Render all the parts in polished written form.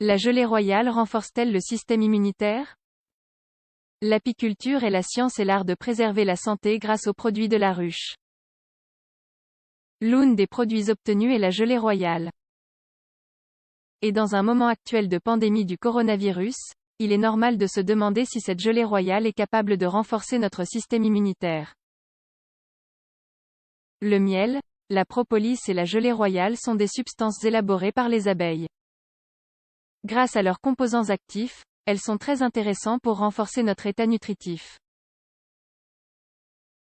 La gelée royale renforce-t-elle le système immunitaire? L'apiculture est la science et l'art de préserver la santé grâce aux produits de la ruche. L'un des produits obtenus est la gelée royale. Et dans un moment actuel de pandémie du coronavirus, il est normal de se demander si cette gelée royale est capable de renforcer notre système immunitaire. Le miel, la propolis et la gelée royale sont des substances élaborées par les abeilles. Grâce à leurs composants actifs, elles sont très intéressantes pour renforcer notre état nutritif.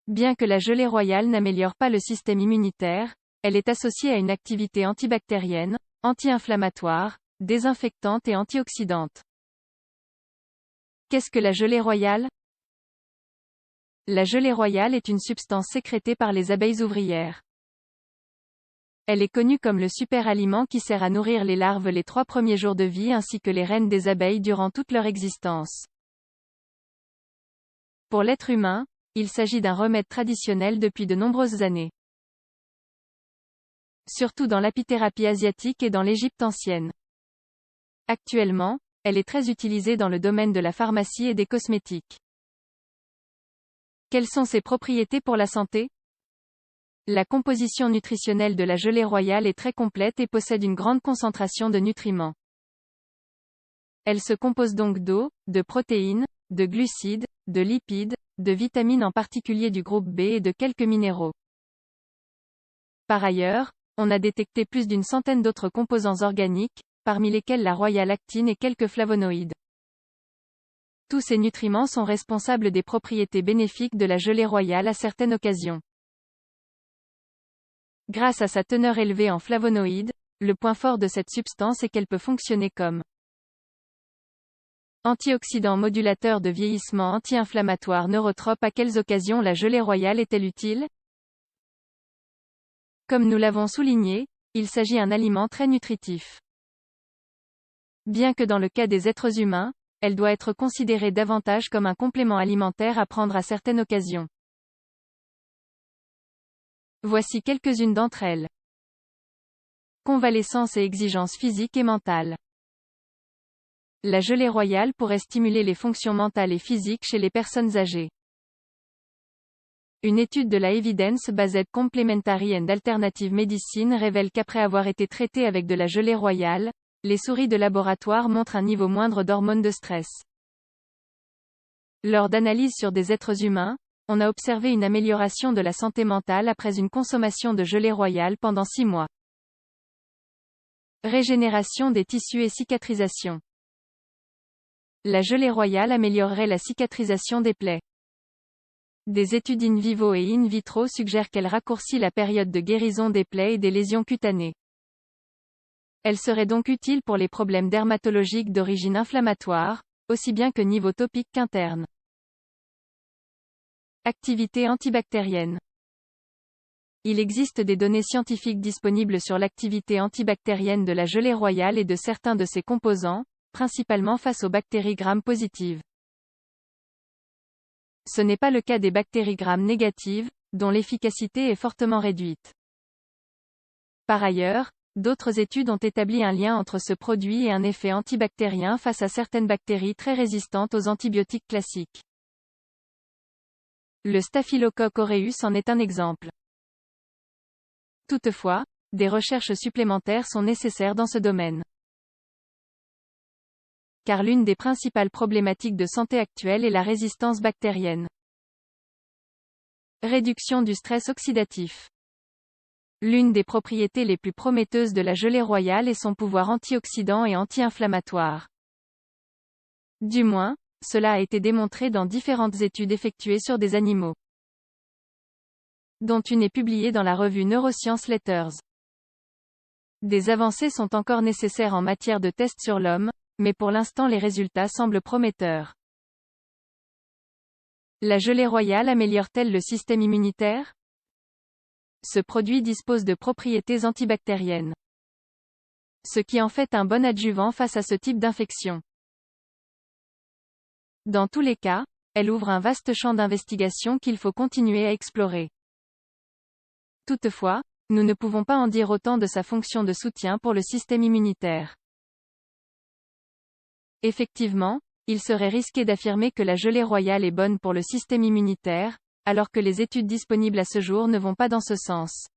Bien que la gelée royale n'améliore pas le système immunitaire, elle est associée à une activité antibactérienne, anti-inflammatoire, désinfectante et antioxydante. Qu'est-ce que la gelée royale? La gelée royale est une substance sécrétée par les abeilles ouvrières. Elle est connue comme le super aliment qui sert à nourrir les larves les 3 premiers jours de vie ainsi que les reines des abeilles durant toute leur existence. Pour l'être humain, il s'agit d'un remède traditionnel depuis de nombreuses années. Surtout dans l'apithérapie asiatique et dans l'Égypte ancienne. Actuellement, elle est très utilisée dans le domaine de la pharmacie et des cosmétiques. Quelles sont ses propriétés pour la santé? La composition nutritionnelle de la gelée royale est très complète et possède une grande concentration de nutriments. Elle se compose donc d'eau, de protéines, de glucides, de lipides, de vitamines en particulier du groupe B et de quelques minéraux. Par ailleurs, on a détecté plus d'une centaine d'autres composants organiques, parmi lesquels la royale actine et quelques flavonoïdes. Tous ces nutriments sont responsables des propriétés bénéfiques de la gelée royale à certaines occasions. Grâce à sa teneur élevée en flavonoïdes, le point fort de cette substance est qu'elle peut fonctionner comme antioxydant modulateur de vieillissement anti-inflammatoire neurotrope. À quelles occasions la gelée royale est-elle utile? Comme nous l'avons souligné, il s'agit d'un aliment très nutritif. Bien que dans le cas des êtres humains, elle doit être considérée davantage comme un complément alimentaire à prendre à certaines occasions. Voici quelques-unes d'entre elles. Convalescence et exigences physiques et mentales. La gelée royale pourrait stimuler les fonctions mentales et physiques chez les personnes âgées. Une étude de la Evidence-Based Complementary and Alternative Medicine révèle qu'après avoir été traitées avec de la gelée royale, les souris de laboratoire montrent un niveau moindre d'hormones de stress. Lors d'analyses sur des êtres humains, on a observé une amélioration de la santé mentale après une consommation de gelée royale pendant 6 mois. Régénération des tissus et cicatrisation. La gelée royale améliorerait la cicatrisation des plaies. Des études in vivo et in vitro suggèrent qu'elle raccourcit la période de guérison des plaies et des lésions cutanées. Elle serait donc utile pour les problèmes dermatologiques d'origine inflammatoire, aussi bien que niveau topique qu'interne. Activité antibactérienne. Il existe des données scientifiques disponibles sur l'activité antibactérienne de la gelée royale et de certains de ses composants, principalement face aux bactéries gram-positives. Ce n'est pas le cas des bactéries gram-négatives, dont l'efficacité est fortement réduite. Par ailleurs, d'autres études ont établi un lien entre ce produit et un effet antibactérien face à certaines bactéries très résistantes aux antibiotiques classiques. Le Staphylococcus aureus en est un exemple. Toutefois, des recherches supplémentaires sont nécessaires dans ce domaine. Car l'une des principales problématiques de santé actuelle est la résistance bactérienne. Réduction du stress oxydatif. L'une des propriétés les plus prometteuses de la gelée royale est son pouvoir antioxydant et anti-inflammatoire. Du moins, cela a été démontré dans différentes études effectuées sur des animaux, dont une est publiée dans la revue Neuroscience Letters. Des avancées sont encore nécessaires en matière de tests sur l'homme, mais pour l'instant les résultats semblent prometteurs. La gelée royale améliore-t-elle le système immunitaire? Ce produit dispose de propriétés antibactériennes, ce qui en fait un bon adjuvant face à ce type d'infection. Dans tous les cas, elle ouvre un vaste champ d'investigation qu'il faut continuer à explorer. Toutefois, nous ne pouvons pas en dire autant de sa fonction de soutien pour le système immunitaire. Effectivement, il serait risqué d'affirmer que la gelée royale est bonne pour le système immunitaire, alors que les études disponibles à ce jour ne vont pas dans ce sens.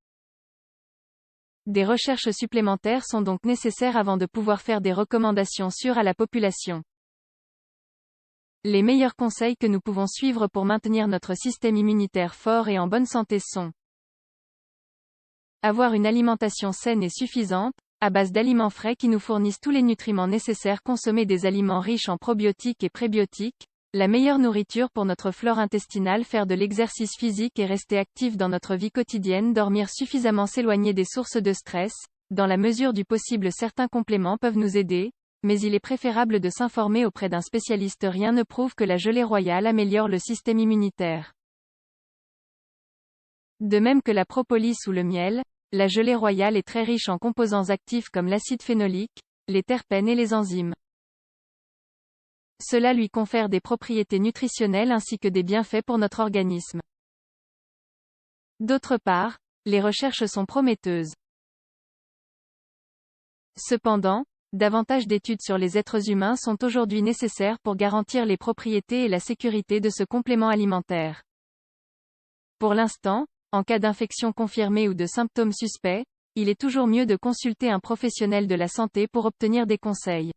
Des recherches supplémentaires sont donc nécessaires avant de pouvoir faire des recommandations sûres à la population. Les meilleurs conseils que nous pouvons suivre pour maintenir notre système immunitaire fort et en bonne santé sont: avoir une alimentation saine et suffisante, à base d'aliments frais qui nous fournissent tous les nutriments nécessaires, consommer des aliments riches en probiotiques et prébiotiques, la meilleure nourriture pour notre flore intestinale, faire de l'exercice physique et rester actif dans notre vie quotidienne, dormir suffisamment, s'éloigner des sources de stress. Dans la mesure du possible, certains compléments peuvent nous aider, mais il est préférable de s'informer auprès d'un spécialiste. Rien ne prouve que la gelée royale améliore le système immunitaire. De même que la propolis ou le miel, la gelée royale est très riche en composants actifs comme l'acide phénolique, les terpènes et les enzymes. Cela lui confère des propriétés nutritionnelles ainsi que des bienfaits pour notre organisme. D'autre part, les recherches sont prometteuses. Cependant, davantage d'études sur les êtres humains sont aujourd'hui nécessaires pour garantir les propriétés et la sécurité de ce complément alimentaire. Pour l'instant, en cas d'infection confirmée ou de symptômes suspects, il est toujours mieux de consulter un professionnel de la santé pour obtenir des conseils.